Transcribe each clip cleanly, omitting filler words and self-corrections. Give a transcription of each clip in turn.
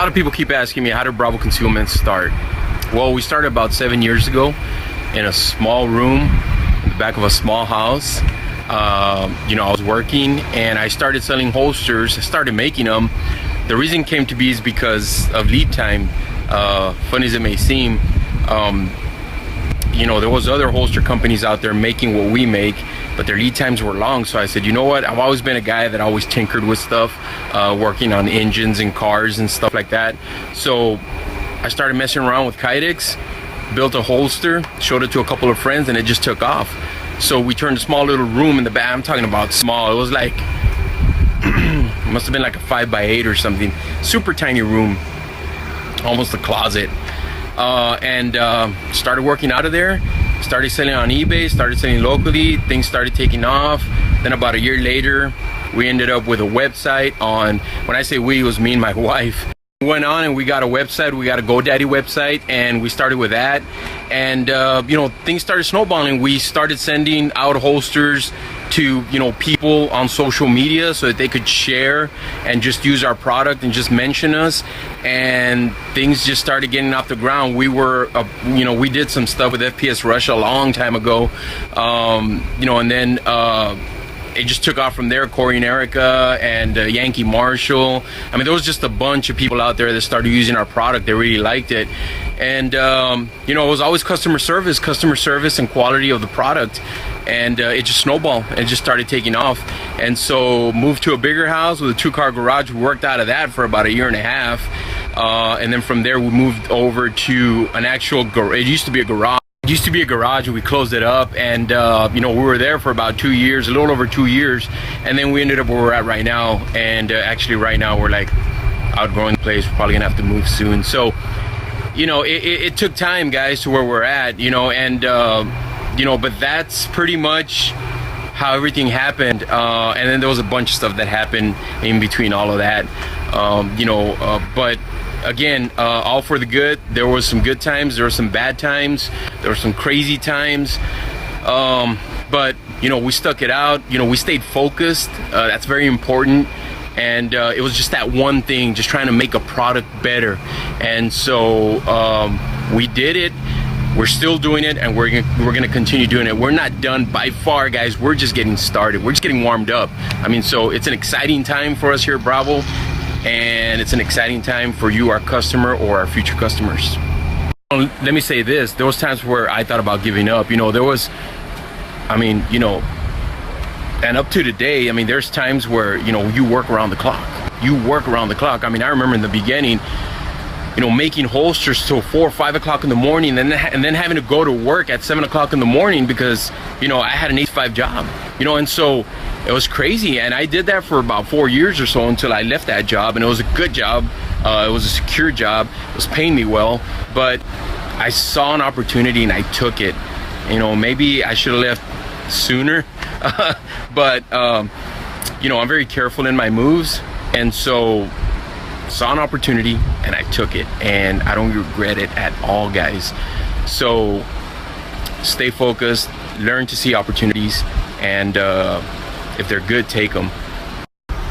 A lot of people keep asking me, how did Bravo Concealment start? Well, we started about 7 years ago in a small room in the back of a small house. I was working and I started selling holsters. I started making them. The reason came to be is because of lead time. Funny as it may seem, there was other holster companies out there making what we make, but their lead times were long. So I said, you know what? I've always been a guy that always tinkered with stuff, working on engines and cars and stuff like that. So I started messing around with Kydex, built a holster, showed it to a couple of friends, and it just took off. So we turned a small little room in the back. I'm talking about small. It was like, must have been like a 5x8 or something. Super tiny room, almost a closet. And started working out of there, started selling on eBay, started selling locally. Things started taking off. Then about a year later, we ended up with a website on, when I say we, it was me and my wife. We went on and we got a website, we got a GoDaddy website, and we started with that. And things started snowballing. We started sending out holsters to people on social media so that they could share and just use our product and just mention us, and things just started getting off the ground. We were we did some stuff with FPS Russia a long time ago, and then it just took off from there. Corey and Erica and Yankee Marshall. I mean, there was just a bunch of people out there that started using our product. They really liked it. And, it was always customer service and quality of the product. And it just snowballed and just started taking off. And so moved to a bigger house with a 2-car garage. We worked out of that for about a year and a half. And then from there, we moved over to an actual garage. It used to be a garage. And we closed it up, and we were there for about 2 years, a little over 2 years, and then we ended up where we're at right now. And actually right now we're like outgrowing the place. We're probably gonna have to move soon. So it took time, guys, to where we're at, but that's pretty much how everything happened. And then there was a bunch of stuff that happened in between all of that, but again, all for the good. There was some good times, there were some bad times, there were some crazy times, but we stuck it out. We stayed focused. That's very important. And it was just that one thing, just trying to make a product better. And so we did it. We're still doing it, and we're gonna continue doing it. We're not done by far, guys. We're just getting started. We're just getting warmed up. I mean, so it's an exciting time for us here at Bravo, and it's an exciting time for you, our customer, or our future customers. Let me say this, there was times where I thought about giving up. And up to today, there's times where, you work around the clock. I mean, I remember in the beginning, making holsters till 4 or 5 o'clock in the morning, and then having to go to work at 7 o'clock in the morning because, I had an 8-to-5 job, and so it was crazy. And I did that for about 4 years or so until I left that job, and it was a good job. It was a secure job. It was paying me well, but I saw an opportunity and I took it. Maybe I should have left sooner, but I'm very careful in my moves, and so saw an opportunity and I took it, and I don't regret it at all, guys. So stay focused, learn to see opportunities, and if they're good, take them.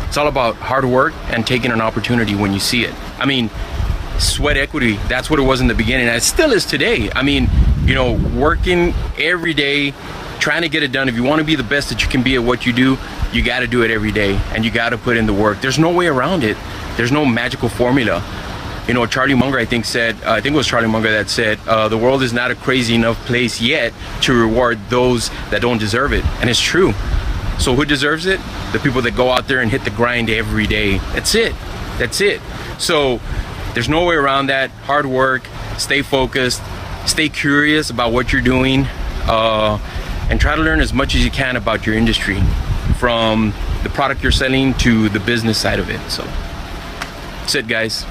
It's all about hard work and taking an opportunity when you see it. I mean, sweat equity, that's what it was in the beginning, and it still is today. I mean, working every day, trying to get it done. If you want to be the best that you can be at what you do, you got to do it every day, and you got to put in the work. There's no way around it. There's no magical formula. Charlie Munger, I think it was Charlie Munger that said, the world is not a crazy enough place yet to reward those that don't deserve it. And it's true. So who deserves it? The people that go out there and hit the grind every day. That's it. So there's no way around that. Hard work, stay focused, stay curious about what you're doing, and try to learn as much as you can about your industry, from the product you're selling to the business side of it. So that's it, guys.